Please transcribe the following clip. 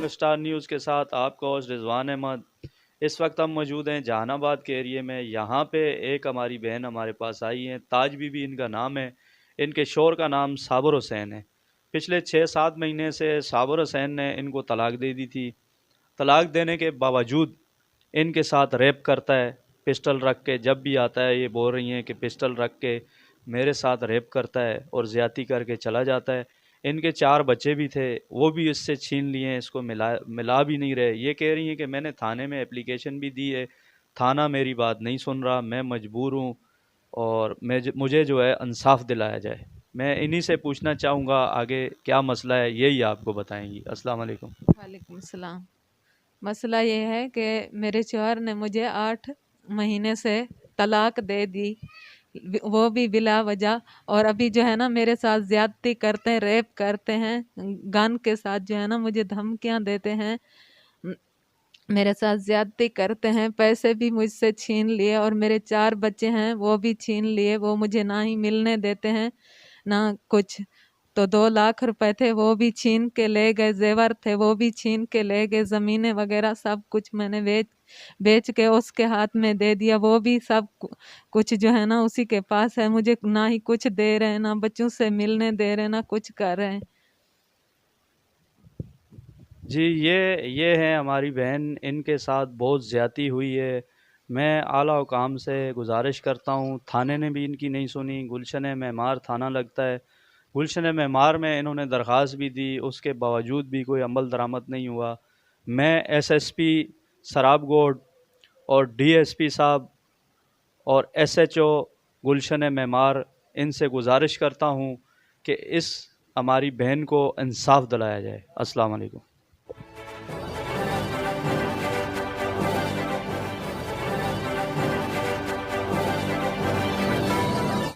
Star news کے ساتھ آپ کا ہوسٹ رضوان احمد۔ اس وقت ہم موجود ہیں جہان آباد کے ایریے میں۔ یہاں پہ ایک ہماری بہن ہمارے پاس آئی ہیں، تاج بی بی ان کا نام ہے۔ ان کے شوہر کا نام صابر حسین ہے۔ پچھلے 6-7 مہینے سے صابر حسین نے ان کو طلاق دے دی تھی۔ طلاق دینے کے باوجود ان کے ساتھ ریپ کرتا ہے، پسٹل رکھ کے۔ جب بھی آتا ہے یہ بول رہی ہیں کہ پسٹل رکھ کے میرے ساتھ ریپ کرتا ہے اور زیادتی کر کے چلا جاتا ہے۔ ان کے 4 بچے بھی تھے، وہ بھی اس سے چھین لیے ہیں، اس کو ملا بھی نہیں رہے۔ یہ کہہ رہی ہیں کہ میں نے تھانے میں اپلیکیشن بھی دی ہے، تھانہ میری بات نہیں سن رہا، میں مجبور ہوں اور مجھے جو ہے انصاف دلایا جائے۔ میں انہی سے پوچھنا چاہوں گا آگے کیا مسئلہ ہے، یہی آپ کو بتائیں گی۔ السلام علیکم۔ وعلیکم السلام۔ مسئلہ یہ ہے کہ میرے شوہر نے مجھے 8 مہینے سے طلاق دے دی، وہ بھی بلا وجہ، اور ابھی جو ہے نا میرے ساتھ زیادتی کرتے ہیں، ریپ کرتے ہیں، گن کے ساتھ جو ہے نا مجھے دھمکیاں دیتے ہیں، میرے ساتھ زیادتی کرتے ہیں، پیسے بھی مجھ سے چھین لیے، اور میرے 4 بچے ہیں وہ بھی چھین لیے۔ وہ مجھے نہ ہی ملنے دیتے ہیں نہ کچھ۔ تو 2 لاکھ روپے تھے وہ بھی چھین کے لے گئے، زیور تھے وہ بھی چھین کے لے گئے، زمینیں وغیرہ سب کچھ میں نے بیچ کے اس کے ہاتھ میں دے دیا۔ وہ بھی سب کچھ جو ہے نا اسی کے پاس ہے، مجھے نہ ہی کچھ دے رہے ہیں، نہ بچوں سے ملنے دے رہے ہیں، نہ کچھ کر رہے ہیں۔ جی یہ ہے ہماری بہن، ان کے ساتھ بہت زیادتی ہوئی ہے۔ میں اعلیٰ حکام سے گزارش کرتا ہوں، تھانے نے بھی ان کی نہیں سنی۔ گلشن معمار تھانہ لگتا ہے، گلشن معمار میں انہوں نے درخواست بھی دی، اس کے باوجود بھی کوئی عمل درآمد نہیں ہوا۔ میں ایس ایس پی سراب گوڑ اور ڈی ایس پی صاحب اور ایس ایچ او گلشن معمار ان سے گزارش کرتا ہوں کہ اس ہماری بہن کو انصاف دلایا جائے۔ السلام علیکم۔